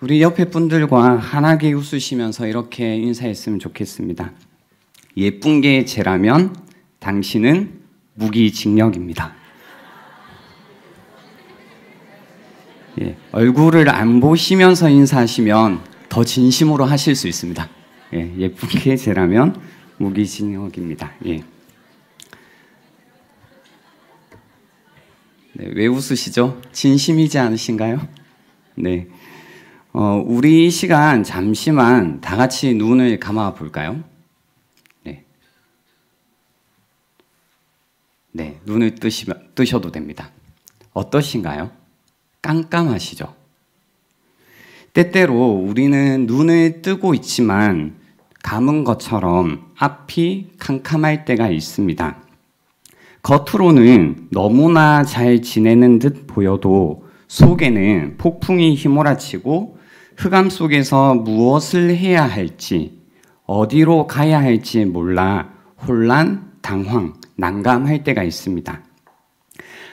우리 옆에 분들과 환하게 웃으시면서 이렇게 인사했으면 좋겠습니다. 예쁜 게 죄라면 당신은 무기징역입니다. 얼굴을 안 보시면서 인사하시면 더 진심으로 하실 수 있습니다. 예쁜 게 죄라면 무기징역입니다. 왜 웃으시죠? 진심이지 않으신가요? 네. 우리 이 시간 잠시만 다 같이 눈을 감아 볼까요? 네, 눈을 뜨셔도 됩니다. 어떠신가요? 깜깜하시죠? 때때로 우리는 눈을 뜨고 있지만 감은 것처럼 앞이 캄캄할 때가 있습니다. 겉으로는 너무나 잘 지내는 듯 보여도 속에는 폭풍이 휘몰아치고 흑암 속에서 무엇을 해야 할지, 어디로 가야 할지 몰라 혼란, 당황, 난감할 때가 있습니다.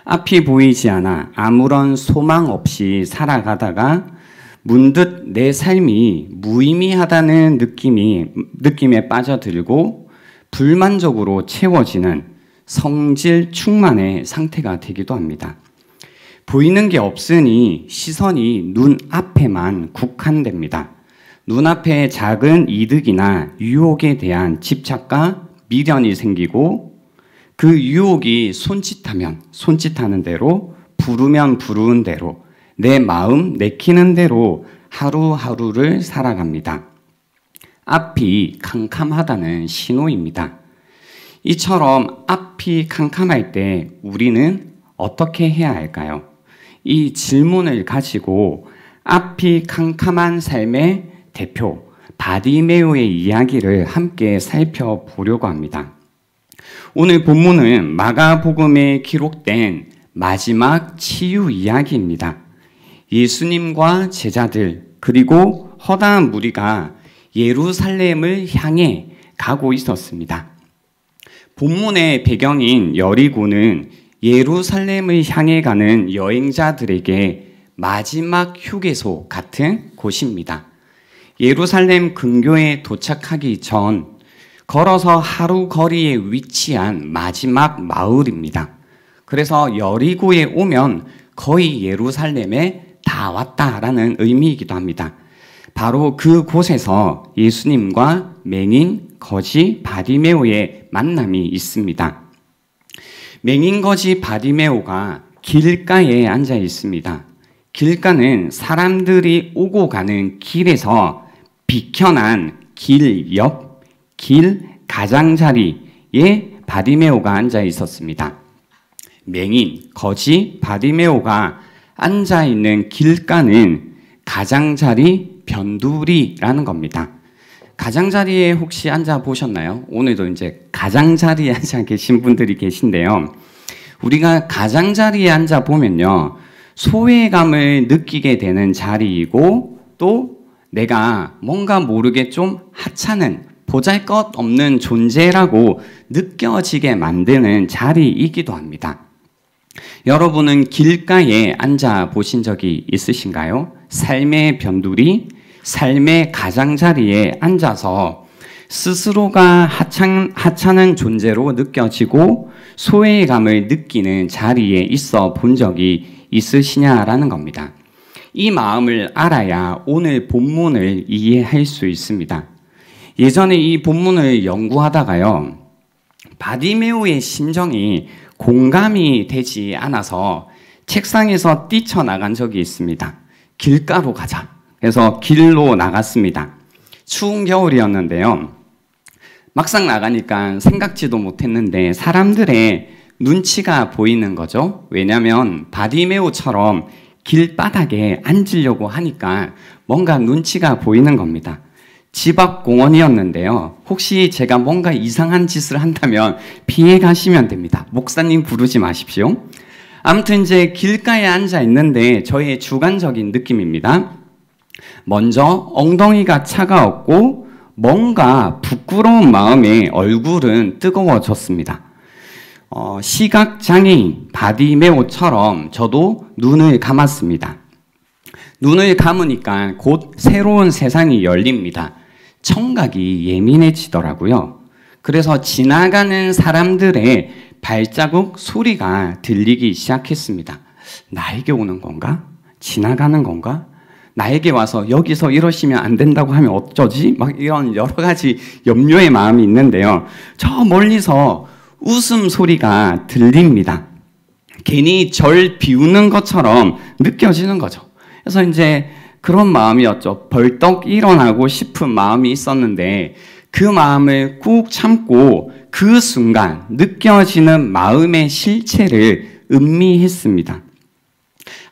앞이 보이지 않아 아무런 소망 없이 살아가다가 문득 내 삶이 무의미하다는 느낌에 빠져들고 불만족으로 채워지는 성질 충만의 상태가 되기도 합니다. 보이는 게 없으니 시선이 눈 앞에만 국한됩니다. 눈앞에 작은 이득이나 유혹에 대한 집착과 미련이 생기고 그 유혹이 손짓하면 손짓하는 대로, 부르면 부르는 대로, 내 마음 내키는 대로 하루하루를 살아갑니다. 앞이 캄캄하다는 신호입니다. 이처럼 앞이 캄캄할 때 우리는 어떻게 해야 할까요? 이 질문을 가지고 앞이 캄캄한 삶의 대표 바디메오의 이야기를 함께 살펴보려고 합니다. 오늘 본문은 마가복음에 기록된 마지막 치유 이야기입니다. 예수님과 제자들 그리고 허다한 무리가 예루살렘을 향해 가고 있었습니다. 본문의 배경인 여리고는 예루살렘을 향해 가는 여행자들에게 마지막 휴게소 같은 곳입니다. 예루살렘 근교에 도착하기 전 걸어서 하루 거리에 위치한 마지막 마을입니다. 그래서 여리고에 오면 거의 예루살렘에 다 왔다라는 의미이기도 합니다. 바로 그곳에서 예수님과 맹인, 거지, 바디메오의 만남이 있습니다. 맹인, 거지, 바디메오가 길가에 앉아 있습니다. 길가는 사람들이 오고 가는 길에서 비켜난 길 옆, 길 가장자리에 바디메오가 앉아 있었습니다. 맹인, 거지, 바디메오가 앉아 있는 길가는 가장자리 변두리라는 겁니다. 가장자리에 혹시 앉아 보셨나요? 오늘도 이제 가장자리에 앉아 계신 분들이 계신데요. 우리가 가장자리에 앉아 보면요, 소외감을 느끼게 되는 자리이고 또 내가 뭔가 모르게 좀 하찮은 보잘것없는 존재라고 느껴지게 만드는 자리이기도 합니다. 여러분은 길가에 앉아 보신 적이 있으신가요? 삶의 변두리, 삶의 가장자리에 앉아서 스스로가 하찮은 존재로 느껴지고 소외감을 느끼는 자리에 있어 본 적이 있으시냐라는 겁니다. 이 마음을 알아야 오늘 본문을 이해할 수 있습니다. 예전에 이 본문을 연구하다가요, 바디메오의 심정이 공감이 되지 않아서 책상에서 뛰쳐나간 적이 있습니다. 길가로 가자. 그래서 길로 나갔습니다. 추운 겨울이었는데요. 막상 나가니까 생각지도 못했는데 사람들의 눈치가 보이는 거죠. 왜냐하면 바디메오처럼 길바닥에 앉으려고 하니까 뭔가 눈치가 보이는 겁니다. 집 앞 공원이었는데요. 혹시 제가 뭔가 이상한 짓을 한다면 피해 가시면 됩니다. 목사님 부르지 마십시오. 아무튼 이제 길가에 앉아 있는데 저의 주관적인 느낌입니다. 먼저 엉덩이가 차가웠고 뭔가 부끄러운 마음에 얼굴은 뜨거워졌습니다. 시각장애인 바디메오처럼 저도 눈을 감았습니다. 눈을 감으니까 곧 새로운 세상이 열립니다. 청각이 예민해지더라고요. 그래서 지나가는 사람들의 발자국 소리가 들리기 시작했습니다. 나에게 오는 건가? 지나가는 건가? 나에게 와서 여기서 이러시면 안 된다고 하면 어쩌지? 막 이런 여러 가지 염려의 마음이 있는데요. 저 멀리서 웃음소리가 들립니다. 괜히 절 비우는 것처럼 느껴지는 거죠. 그래서 이제 그런 마음이었죠. 벌떡 일어나고 싶은 마음이 있었는데 그 마음을 꾹 참고 그 순간 느껴지는 마음의 실체를 음미했습니다.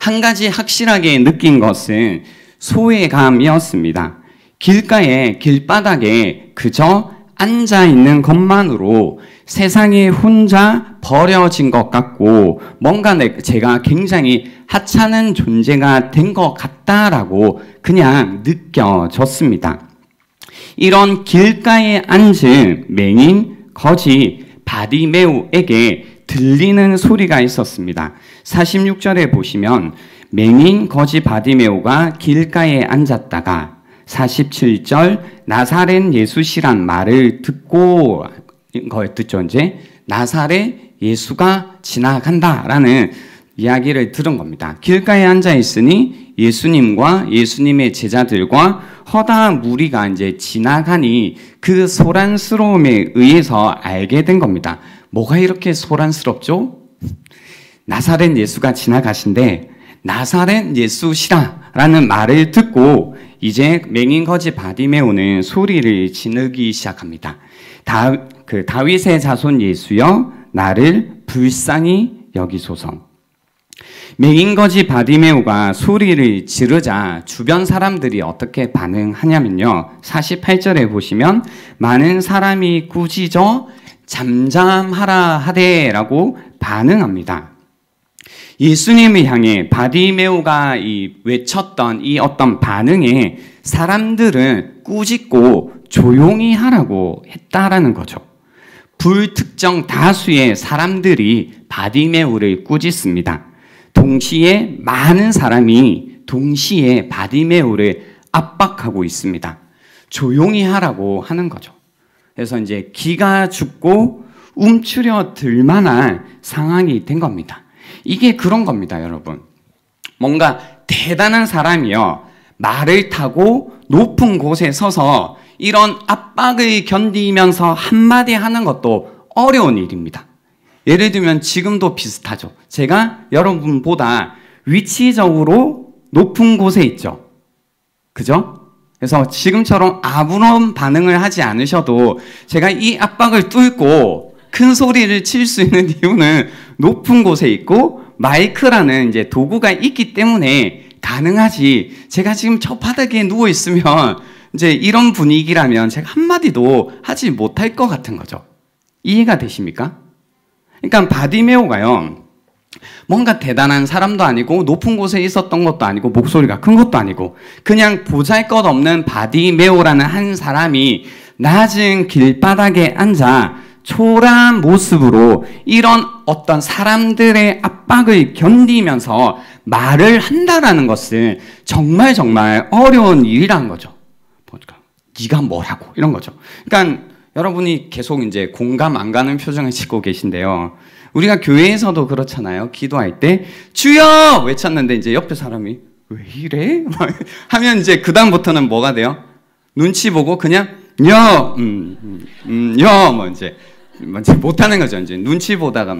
한 가지 확실하게 느낀 것은 소외감이었습니다. 길가에 길바닥에 그저 앉아 있는 것만으로 세상에 혼자 버려진 것 같고 뭔가 제가 굉장히 하찮은 존재가 된 것 같다라고 그냥 느껴졌습니다. 이런 길가에 앉은 맹인 거지 바디메오에게 들리는 소리가 있었습니다. 46절에 보시면 맹인 거지 바디메오가 길가에 앉았다가 47절 나사렛 예수시란 말을 듣고 듣죠. 이제 나사렛 예수가 지나간다라는 이야기를 들은 겁니다. 길가에 앉아 있으니 예수님과 예수님의 제자들과 허다한 무리가 이제 지나가니 그 소란스러움에 의해서 알게 된 겁니다. 뭐가 이렇게 소란스럽죠? 나사렛 예수가 지나가신데 나사렛 예수시라라는 말을 듣고 이제 맹인 거지 바디메오는 소리를 지르기 시작합니다. 다윗의 자손 예수여 나를 불쌍히 여기소서. 맹인 거지 바디메오가 소리를 지르자 주변 사람들이 어떻게 반응하냐면요. 48절에 보시면 많은 사람이 꾸짖어 잠잠하라 하되라고 반응합니다. 예수님을 향해 바디메오가 외쳤던 이 어떤 반응에 사람들은 꾸짖고 조용히 하라고 했다라는 거죠. 불특정 다수의 사람들이 바디메오를 꾸짖습니다. 동시에 많은 사람이 동시에 바디메오를 압박하고 있습니다. 조용히 하라고 하는 거죠. 그래서 이제 기가 죽고 움츠려 들 만한 상황이 된 겁니다. 이게 그런 겁니다, 여러분. 뭔가 대단한 사람이요. 말을 타고 높은 곳에 서서 이런 압박을 견디면서 한마디 하는 것도 어려운 일입니다. 예를 들면 지금도 비슷하죠. 제가 여러분보다 위치적으로 높은 곳에 있죠. 그죠? 그래서 지금처럼 아무런 반응을 하지 않으셔도 제가 이 압박을 뚫고 큰 소리를 칠 수 있는 이유는 높은 곳에 있고 마이크라는 이제 도구가 있기 때문에 가능하지. 제가 지금 저 바닥에 누워 있으면 이제 이런 분위기라면 제가 한마디도 하지 못할 것 같은 거죠. 이해가 되십니까? 그러니까 바디메오가요. 뭔가 대단한 사람도 아니고 높은 곳에 있었던 것도 아니고 목소리가 큰 것도 아니고 그냥 보잘것없는 바디메오라는 한 사람이 낮은 길바닥에 앉아 초라한 모습으로 이런 어떤 사람들의 압박을 견디면서 말을 한다라는 것은 정말 어려운 일이라는 거죠. 보니까 네가 뭐라고 이런 거죠. 그러니까 여러분이 계속 이제 공감 안 가는 표정을 짓고 계신데요. 우리가 교회에서도 그렇잖아요. 기도할 때 주여 외쳤는데 이제 옆에 사람이 왜 이래? 하면 이제 그 다음부터는 뭐가 돼요? 눈치 보고 그냥 뭐 이제 못하는 거죠. 이제 눈치 보다가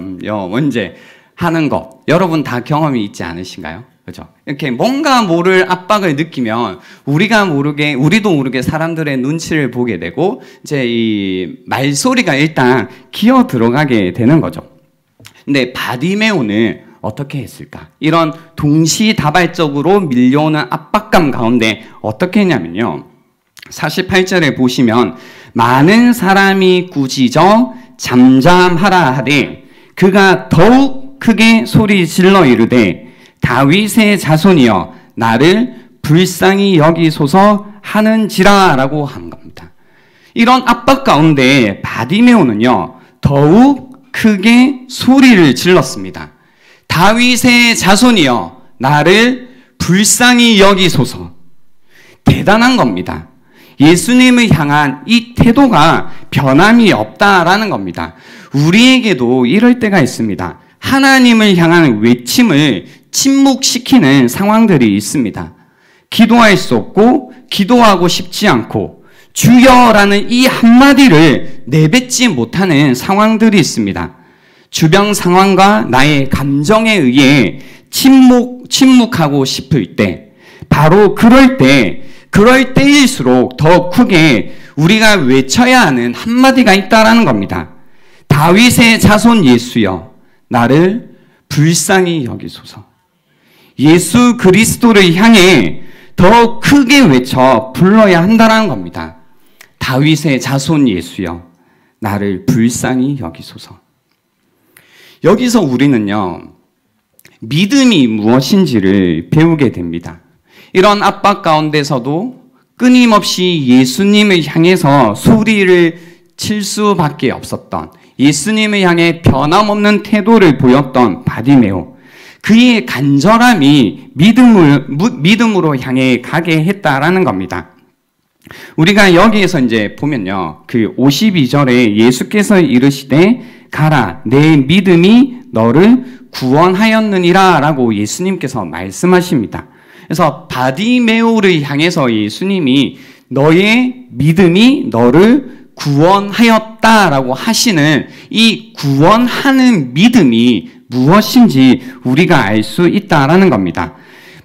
이제 하는 것. 여러분 다 경험이 있지 않으신가요? 그렇죠? 이렇게 뭔가 모를 압박을 느끼면 우리도 모르게 사람들의 눈치를 보게 되고 이제 이 말소리가 일단 기어 들어가게 되는 거죠. 근데 바디메오는 어떻게 했을까? 이런 동시다발적으로 밀려오는 압박감 가운데 어떻게 했냐면요. 48절에 보시면 많은 사람이 꾸짖어 잠잠하라 하되 그가 더욱 크게 소리 질러 이르되 다윗의 자손이여 나를 불쌍히 여기소서 하는지라 라고 한 겁니다. 이런 압박 가운데 바디메오는요 더욱 크게 소리를 질렀습니다. 다윗의 자손이여 나를 불쌍히 여기소서. 대단한 겁니다. 예수님을 향한 이 태도가 변함이 없다라는 겁니다. 우리에게도 이럴 때가 있습니다. 하나님을 향한 외침을 침묵시키는 상황들이 있습니다. 기도할 수 없고 기도하고 싶지 않고 주여라는 이 한마디를 내뱉지 못하는 상황들이 있습니다. 주변 상황과 나의 감정에 의해 침묵하고 싶을 때, 바로 그럴 때일수록 더 크게 우리가 외쳐야 하는 한마디가 있다라는 겁니다. 다윗의 자손 예수여, 나를 불쌍히 여기소서. 예수 그리스도를 향해 더 크게 외쳐 불러야 한다는 겁니다. 다윗의 자손 예수여, 나를 불쌍히 여기소서. 여기서 우리는요, 믿음이 무엇인지를 배우게 됩니다. 이런 압박 가운데서도 끊임없이 예수님을 향해서 소리를 칠 수밖에 없었던, 예수님을 향해 변함없는 태도를 보였던 바디메오. 그의 간절함이 믿음으로 향해 가게 했다라는 겁니다. 우리가 여기에서 이제 보면요, 그 52절에 예수께서 이르시되 가라, 내 믿음이 너를 구원하였느니라 라고 예수님께서 말씀하십니다. 그래서 바디메오를 향해서 예수님이 너의 믿음이 너를 구원하였다라고 하시는 이 구원하는 믿음이 무엇인지 우리가 알 수 있다라는 겁니다.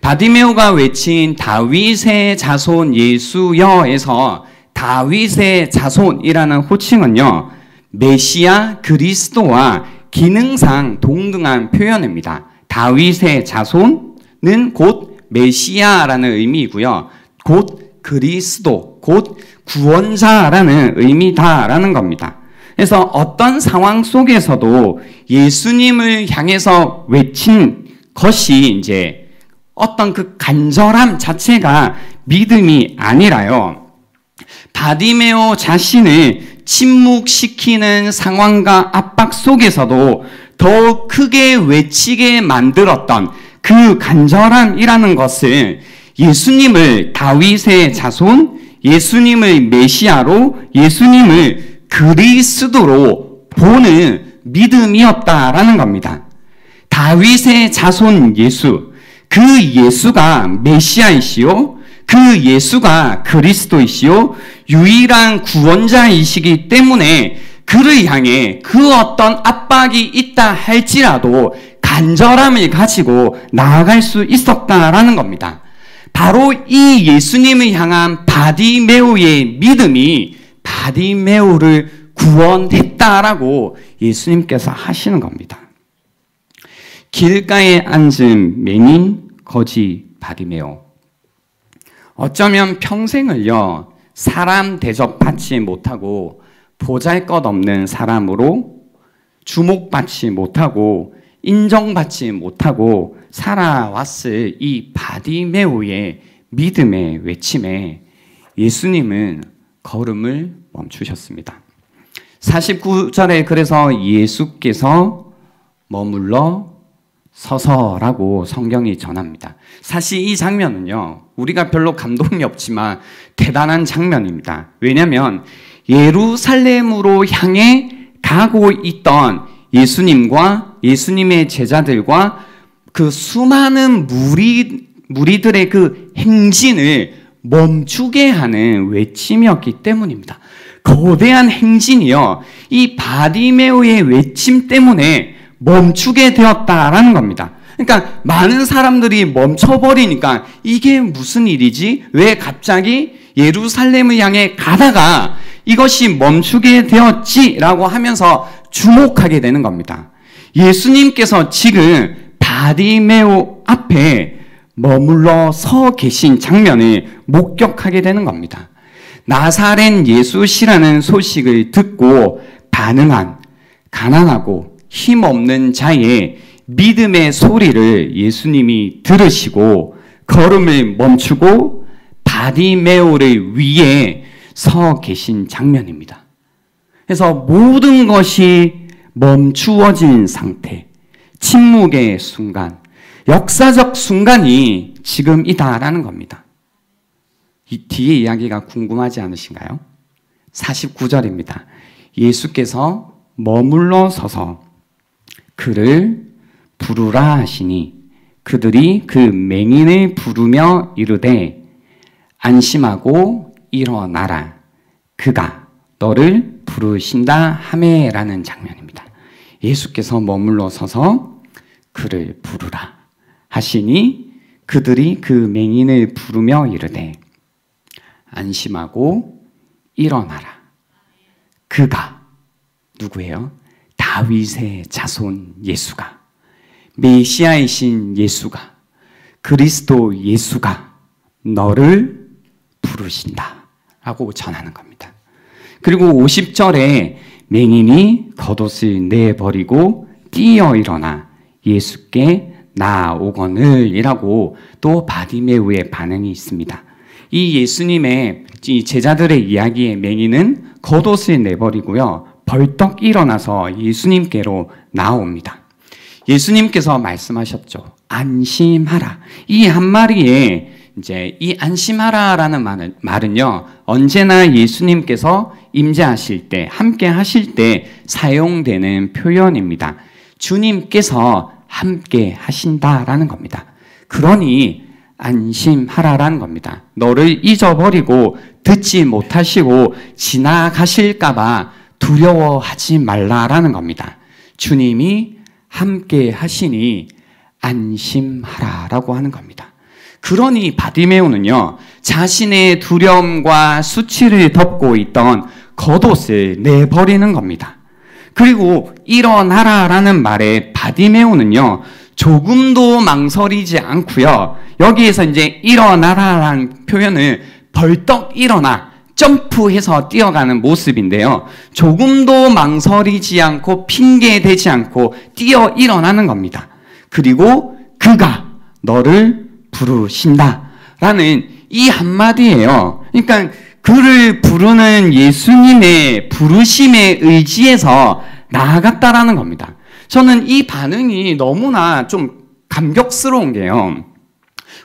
바디메오가 외친 다윗의 자손 예수여에서 다윗의 자손이라는 호칭은요, 메시아 그리스도와 기능상 동등한 표현입니다. 다윗의 자손은 곧 메시아라는 의미이고요, 곧 그리스도, 곧 구원자라는 의미다라는 겁니다. 그래서 어떤 상황 속에서도 예수님을 향해서 외친 것이 이제 어떤 그 간절함 자체가 믿음이 아니라요, 바디메오 자신을 침묵시키는 상황과 압박 속에서도 더 크게 외치게 만들었던 그 간절함이라는 것을 예수님을 다윗의 자손, 예수님을 메시아로, 예수님을 그리스도로 보는 믿음이었다라는 겁니다. 다윗의 자손 예수, 그 예수가 메시아이시요, 그 예수가 그리스도이시요, 유일한 구원자이시기 때문에 그를 향해 그 어떤 압박이 있다 할지라도 간절함을 가지고 나아갈 수 있었다라는 겁니다. 바로 이 예수님을 향한 바디메오의 믿음이 바디메오를 구원했다라고 예수님께서 하시는 겁니다. 길가에 앉은 맹인 거지 바디메오. 어쩌면 평생을요, 사람 대접받지 못하고 보잘것없는 사람으로 주목받지 못하고 인정받지 못하고 살아왔을 이 바디메오의 믿음의 외침에 예수님은 걸음을 멈추셨습니다. 49절에 그래서 예수께서 머물러 서서라고 성경이 전합니다. 사실 이 장면은요, 우리가 별로 감동이 없지만 대단한 장면입니다. 왜냐하면 예루살렘으로 향해 가고 있던 예수님과 예수님의 제자들과 그 수많은 무리들의 그 행진을 멈추게 하는 외침이었기 때문입니다. 거대한 행진이요, 이 바디메오의 외침 때문에 멈추게 되었다라는 겁니다. 그러니까 많은 사람들이 멈춰버리니까 이게 무슨 일이지? 왜 갑자기 예루살렘을 향해 가다가 이것이 멈추게 되었지라고 하면서 주목하게 되는 겁니다. 예수님께서 지금 바디메오 앞에 머물러 서 계신 장면을 목격하게 되는 겁니다. 나사렛 예수시라는 소식을 듣고 반응한 가난하고 힘없는 자의 믿음의 소리를 예수님이 들으시고 걸음을 멈추고 바디메오를 위해 서 계신 장면입니다. 그래서 모든 것이 멈추어진 상태, 침묵의 순간, 역사적 순간이 지금이다라는 겁니다. 이 뒤에 이야기가 궁금하지 않으신가요? 49절입니다. 예수께서 머물러 서서 그를 부르라 하시니 그들이 그 맹인을 부르며 이르되 안심하고 일어나라 그가 너를 부르신다 하매라는 장면입니다. 예수께서 머물러 서서 그를 부르라 하시니 그들이 그 맹인을 부르며 이르되 안심하고 일어나라. 그가 누구예요? 다윗의 자손 예수가, 메시아이신 예수가, 그리스도 예수가 너를 부르신다 라고 전하는 겁니다. 그리고 50절에 맹인이 겉옷을 내버리고 뛰어 일어나 예수께 나아오거늘 이라고 또 바디메오의 반응이 있습니다. 이 예수님의 이 제자들의 이야기의 맹인은 겉옷을 내버리고요, 벌떡 일어나서 예수님께로 나옵니다. 예수님께서 말씀하셨죠. 안심하라. 이 한마디에 이제 이 안심하라라는 말은요, 언제나 예수님께서 임재하실 때, 함께 하실 때 사용되는 표현입니다. 주님께서 함께 하신다라는 겁니다. 그러니 안심하라라는 겁니다. 너를 잊어버리고 듣지 못하시고 지나가실까봐 두려워하지 말라라는 겁니다. 주님이 함께 하시니 안심하라라고 하는 겁니다. 그러니 바디메오는요, 자신의 두려움과 수치를 덮고 있던 겉옷을 내버리는 겁니다. 그리고 일어나라라는 말에 바디메오는요, 조금도 망설이지 않고요, 여기에서 이제 일어나라라는 표현을 벌떡 일어나 점프해서 뛰어가는 모습인데요, 조금도 망설이지 않고 핑계대지 않고 뛰어 일어나는 겁니다. 그리고 그가 너를 부르신다라는 이 한마디예요. 그러니까 그를 부르는 예수님의 부르심에 의지해서 나아갔다라는 겁니다. 저는 이 반응이 너무나 좀 감격스러운 게요,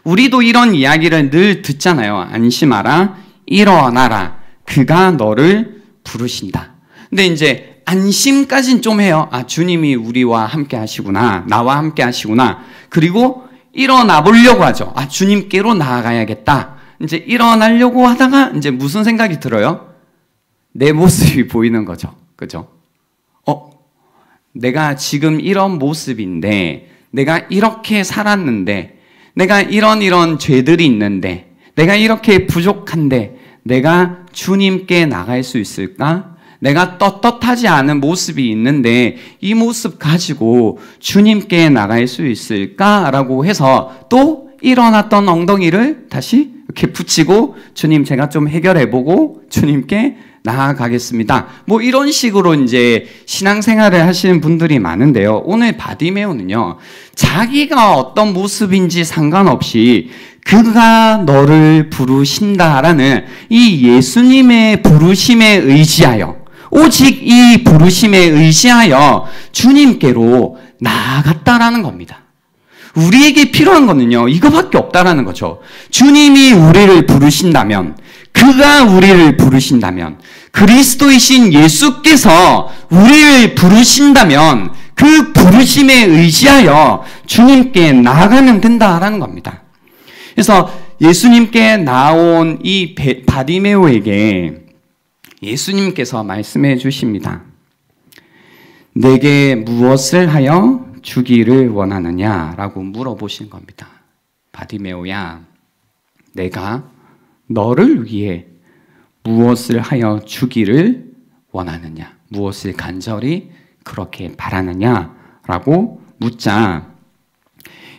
우리도 이런 이야기를 늘 듣잖아요. 안심하라, 일어나라, 그가 너를 부르신다. 근데 이제 안심까지는 좀 해요. 아, 주님이 우리와 함께 하시구나, 나와 함께 하시구나. 그리고 일어나 보려고 하죠. 아, 주님께로 나아가야겠다. 이제 일어나려고 하다가 이제 무슨 생각이 들어요? 내 모습이 보이는 거죠. 그죠? 내가 지금 이런 모습인데, 내가 이렇게 살았는데, 내가 이런 죄들이 있는데, 내가 이렇게 부족한데, 내가 주님께 나갈 수 있을까? 내가 떳떳하지 않은 모습이 있는데, 이 모습 가지고 주님께 나갈 수 있을까라고 해서 또 일어났던 엉덩이를 다시 이렇게 붙이고, 주님 제가 좀 해결해보고 주님께 나아가겠습니다. 뭐 이런 식으로 이제 신앙생활을 하시는 분들이 많은데요. 오늘 바디메오는요, 자기가 어떤 모습인지 상관없이 그가 너를 부르신다라는 이 예수님의 부르심에 의지하여, 오직 이 부르심에 의지하여 주님께로 나아갔다라는 겁니다. 우리에게 필요한 거는요, 이거밖에 없다라는 거죠. 주님이 우리를 부르신다면, 그가 우리를 부르신다면, 그리스도이신 예수께서 우리를 부르신다면 그 부르심에 의지하여 주님께 나아가면 된다라는 겁니다. 그래서 예수님께 나온 이 바디메오에게 예수님께서 말씀해 주십니다. 내게 무엇을 하여 주기를 원하느냐라고 물어보신 겁니다. 바디메오야, 내가 너를 위해 무엇을 하여 주기를 원하느냐, 무엇을 간절히 그렇게 바라느냐라고 묻자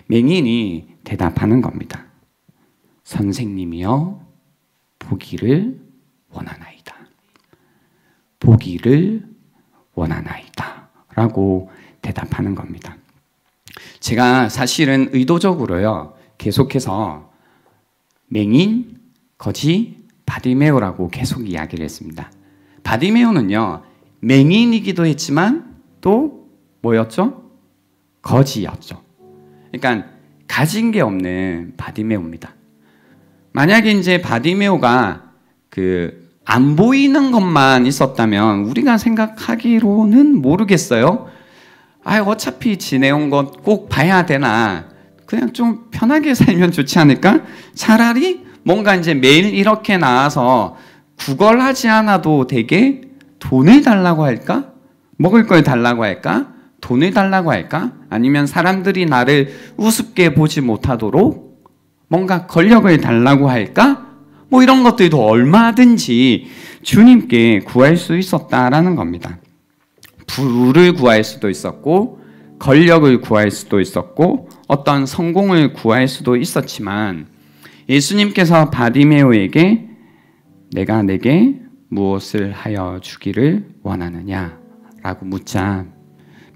맹인이 대답하는 겁니다. 선생님이여, 보기를 원하나이다. 보기를 원하나이다 라고 대답하는 겁니다. 제가 사실은 의도적으로요, 계속해서 맹인, 거지, 바디메오라고 계속 이야기를 했습니다. 바디메오는요, 맹인이기도 했지만 또 뭐였죠? 거지였죠. 그러니까 가진 게 없는 바디메오입니다. 만약에 이제 바디메오가 안 보이는 것만 있었다면 우리가 생각하기로는 모르겠어요. 어차피 지내온 것 꼭 봐야 되나? 그냥 좀 편하게 살면 좋지 않을까? 차라리 뭔가 이제 매일 이렇게 나와서 구걸하지 않아도 되게 돈을 달라고 할까? 먹을 걸 달라고 할까? 돈을 달라고 할까? 아니면 사람들이 나를 우습게 보지 못하도록 뭔가 권력을 달라고 할까? 뭐 이런 것들도 얼마든지 주님께 구할 수 있었다라는 겁니다. 부를 구할 수도 있었고 권력을 구할 수도 있었고 어떤 성공을 구할 수도 있었지만 예수님께서 바디메오에게 내가 내게 무엇을 하여 주기를 원하느냐? 라고 묻자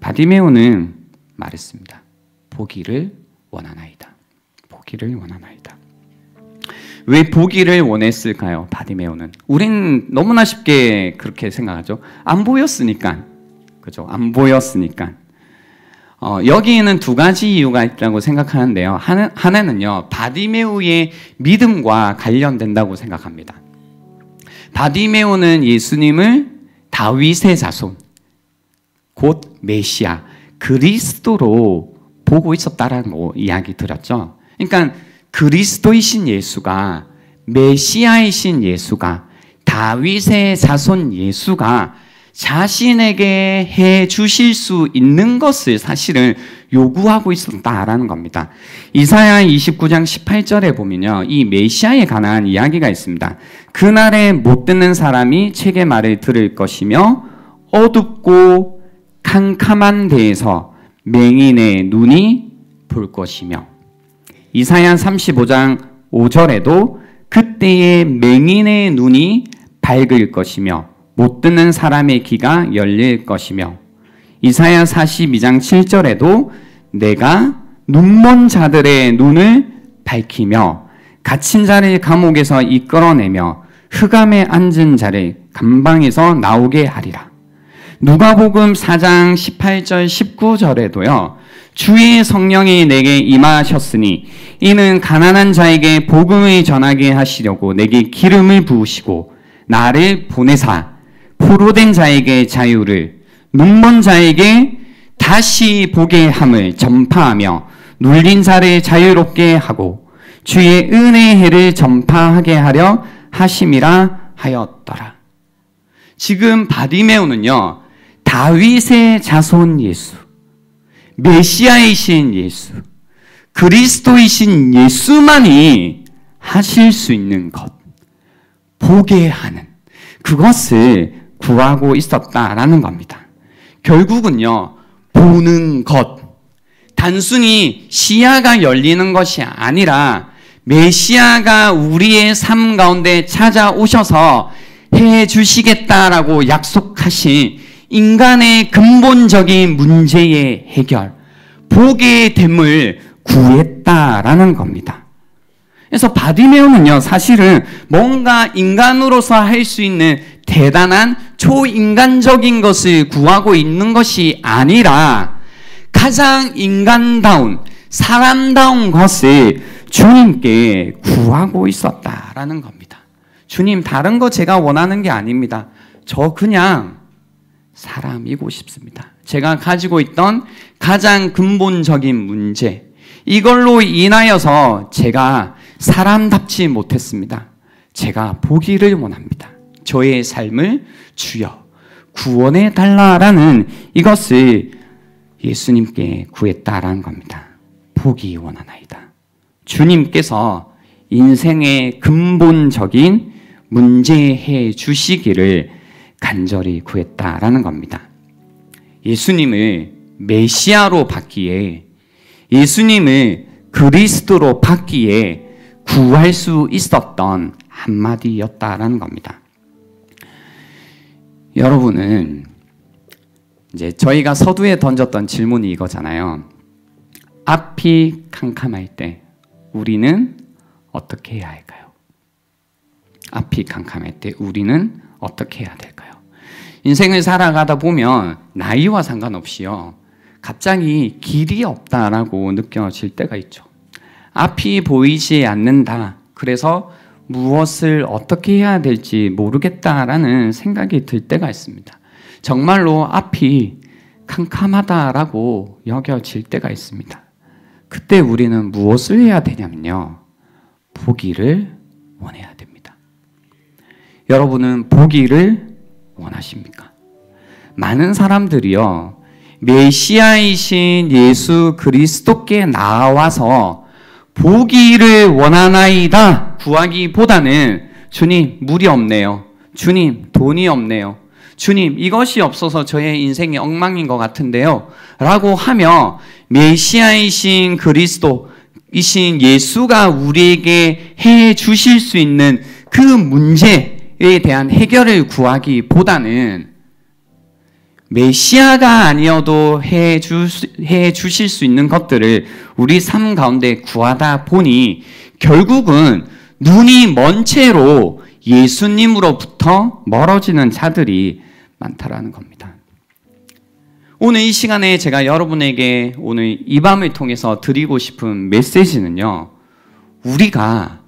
바디메오는 말했습니다. 보기를 원하나이다. 보기를 원하나이다. 왜 보기를 원했을까요? 바디메오는. 우린 너무나 쉽게 그렇게 생각하죠. 안 보였으니까. 그죠? 안 보였으니까. 여기에는 두 가지 이유가 있다고 생각하는데요. 하나는요, 바디메오의 믿음과 관련된다고 생각합니다. 바디메오는 예수님을 다윗의 자손, 곧 메시아, 그리스도로 보고 있었다라는 이야기 드렸죠. 그러니까 그리스도이신 예수가, 메시아이신 예수가, 다윗의 자손 예수가 자신에게 해 주실 수 있는 것을 사실은 요구하고 있었다라는 겁니다. 이사야 29장 18절에 보면요, 이 메시아에 관한 이야기가 있습니다. 그날에 못 듣는 사람이 책의 말을 들을 것이며 어둡고 캄캄한 데에서 맹인의 눈이 볼 것이며, 이사야 35장 5절에도 그때의 맹인의 눈이 밝을 것이며 못 듣는 사람의 귀가 열릴 것이며, 이사야 42장 7절에도 내가 눈먼 자들의 눈을 밝히며 갇힌 자를 감옥에서 이끌어내며 흑암에 앉은 자를 감방에서 나오게 하리라. 누가복음 4장 18절 19절에도요. 주의 성령이 내게 임하셨으니 이는 가난한 자에게 복음을 전하게 하시려고 내게 기름을 부으시고 나를 보내사 포로된 자에게 자유를, 눈먼 자에게 다시 보게 함을 전파하며 눌린 자를 자유롭게 하고 주의 은혜의 해를 전파하게 하려 하심이라 하였더라. 지금 바디메오는요, 다윗의 자손 예수, 메시아이신 예수, 그리스도이신 예수만이 하실 수 있는 것, 보게 하는 그것을 구하고 있었다라는 겁니다. 결국은요, 보는 것, 단순히 시야가 열리는 것이 아니라 메시아가 우리의 삶 가운데 찾아오셔서 해 주시겠다라고 약속하신 인간의 근본적인 문제의 해결, 보게 됨을 구했다라는 겁니다. 그래서 바디메오는요, 사실은 뭔가 인간으로서 할 수 있는 대단한 초인간적인 것을 구하고 있는 것이 아니라 가장 인간다운, 사람다운 것을 주님께 구하고 있었다라는 겁니다. 주님, 다른 거 제가 원하는 게 아닙니다. 저 그냥 사람이고 싶습니다. 제가 가지고 있던 가장 근본적인 문제, 이걸로 인하여서 제가 사람답지 못했습니다. 제가 보기를 원합니다. 저의 삶을 주여 구원해 달라라는 이것을 예수님께 구했다라는 겁니다. 보기 원하나이다. 주님께서 인생의 근본적인 문제해 주시기를 간절히 구했다라는 겁니다. 예수님을 메시아로 받기에, 예수님을 그리스도로 받기에 구할 수 있었던 한마디였다라는 겁니다. 여러분은 이제 저희가 서두에 던졌던 질문이 이거잖아요. 앞이 캄캄할 때 우리는 어떻게 해야 할까요? 앞이 캄캄할 때 우리는 어떻게 해야 될까요? 인생을 살아가다 보면 나이와 상관없이요, 갑자기 길이 없다라고 느껴질 때가 있죠. 앞이 보이지 않는다. 그래서 무엇을 어떻게 해야 될지 모르겠다라는 생각이 들 때가 있습니다. 정말로 앞이 캄캄하다라고 여겨질 때가 있습니다. 그때 우리는 무엇을 해야 되냐면요. 보기를 원해야 됩니다. 여러분은 보기를 원하십니까? 많은 사람들이요. 메시아이신 예수 그리스도께 나와서 보기를 원하나이다 구하기보다는 주님 물이 없네요. 주님 돈이 없네요. 주님 이것이 없어서 저의 인생이 엉망인 것 같은데요. 라고 하며 메시아이신 그리스도이신 예수가 우리에게 해 주실 수 있는 그 문제에 대한 해결을 구하기보다는 메시아가 아니어도 해 주실 수 있는 것들을 우리 삶 가운데 구하다 보니 결국은 눈이 먼 채로 예수님으로부터 멀어지는 자들이 많다라는 겁니다. 오늘 이 시간에 제가 여러분에게 오늘 이 밤을 통해서 드리고 싶은 메시지는요. 우리가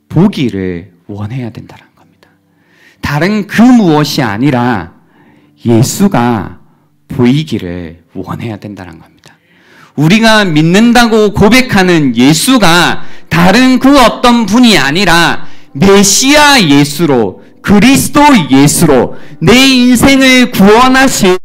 보기를 원해야 된다는 겁니다. 다른 그 무엇이 아니라 예수가 보이기를 원해야 된다는 겁니다. 우리가 믿는다고 고백하는 예수가 다른 그 어떤 분이 아니라 메시아 예수로, 그리스도 예수로 내 인생을 구원하실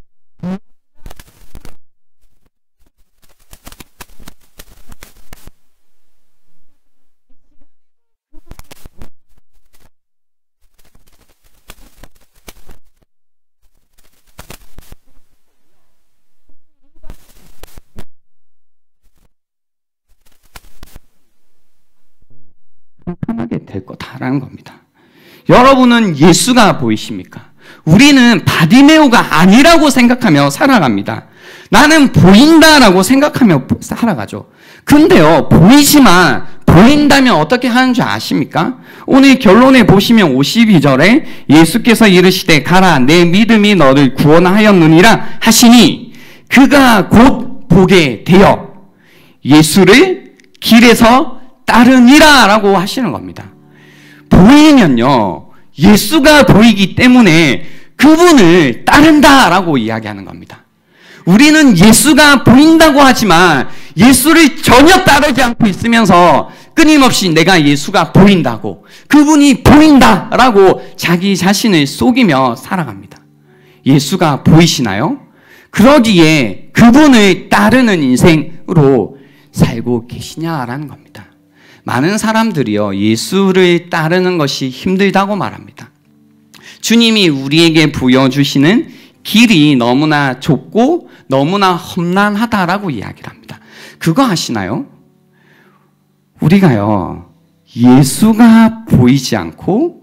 편하게 될 거다라는 겁니다. 여러분은 예수가 보이십니까? 우리는 바디메오가 아니라고 생각하며 살아갑니다. 나는 보인다라고 생각하며 살아가죠. 근데요, 보이지만 보인다면 어떻게 하는 줄 아십니까? 오늘 결론에 보시면 52절에 예수께서 이르시되 가라 내 믿음이 너를 구원하였느니라 하시니 그가 곧 보게 되어 예수를 길에서 따르니라 라고 하시는 겁니다. 보이면요 예수가 보이기 때문에 그분을 따른다라고 이야기하는 겁니다. 우리는 예수가 보인다고 하지만 예수를 전혀 따르지 않고 있으면서 끊임없이 내가 예수가 보인다고 그분이 보인다라고 자기 자신을 속이며 살아갑니다. 예수가 보이시나요? 그러기에 그분을 따르는 인생으로 살고 계시냐라는 겁니다. 많은 사람들이요 예수를 따르는 것이 힘들다고 말합니다. 주님이 우리에게 보여주시는 길이 너무나 좁고 너무나 험난하다라고 이야기를 합니다. 그거 아시나요? 우리가요 예수가 보이지 않고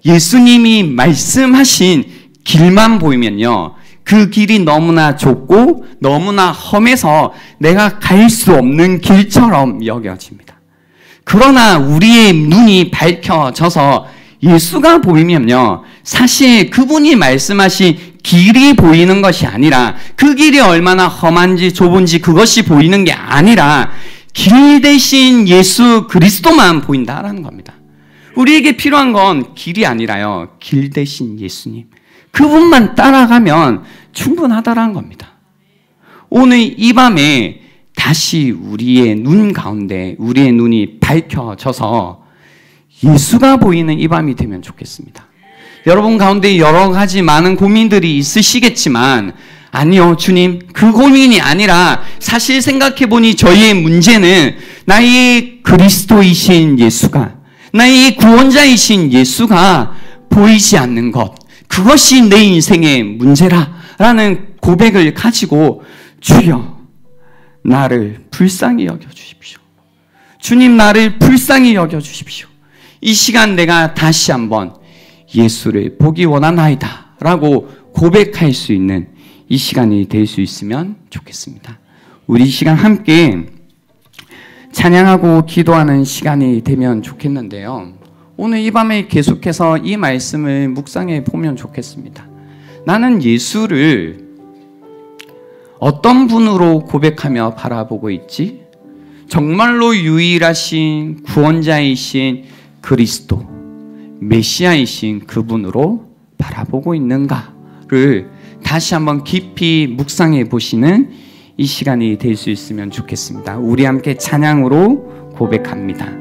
예수님이 말씀하신 길만 보이면요 그 길이 너무나 좁고 너무나 험해서 내가 갈 수 없는 길처럼 여겨집니다. 그러나 우리의 눈이 밝혀져서 예수가 보이면요 사실 그분이 말씀하신 길이 보이는 것이 아니라 그 길이 얼마나 험한지 좁은지 그것이 보이는 게 아니라 길 대신 예수 그리스도만 보인다라는 겁니다. 우리에게 필요한 건 길이 아니라요 길 대신 예수님 그분만 따라가면 충분하다라는 겁니다. 오늘 이 밤에 다시 우리의 눈 가운데 우리의 눈이 밝혀져서 예수가 보이는 이 밤이 되면 좋겠습니다. 여러분 가운데 여러 가지 많은 고민들이 있으시겠지만 아니요 주님 그 고민이 아니라 사실 생각해보니 저희의 문제는 나의 그리스도이신 예수가 나의 구원자이신 예수가 보이지 않는 것 그것이 내 인생의 문제라라는 고백을 가지고 주여 나를 불쌍히 여겨주십시오. 주님 나를 불쌍히 여겨주십시오. 이 시간 내가 다시 한번 예수를 보기 원하나이다 라고 고백할 수 있는 이 시간이 될 수 있으면 좋겠습니다. 우리 이 시간 함께 찬양하고 기도하는 시간이 되면 좋겠는데요. 오늘 이 밤에 계속해서 이 말씀을 묵상해 보면 좋겠습니다. 나는 예수를 어떤 분으로 고백하며 바라보고 있지? 정말로 유일하신 구원자이신 그리스도, 메시아이신 그분으로 바라보고 있는가를 다시 한번 깊이 묵상해 보시는 이 시간이 될 수 있으면 좋겠습니다. 우리 함께 찬양으로 고백합니다.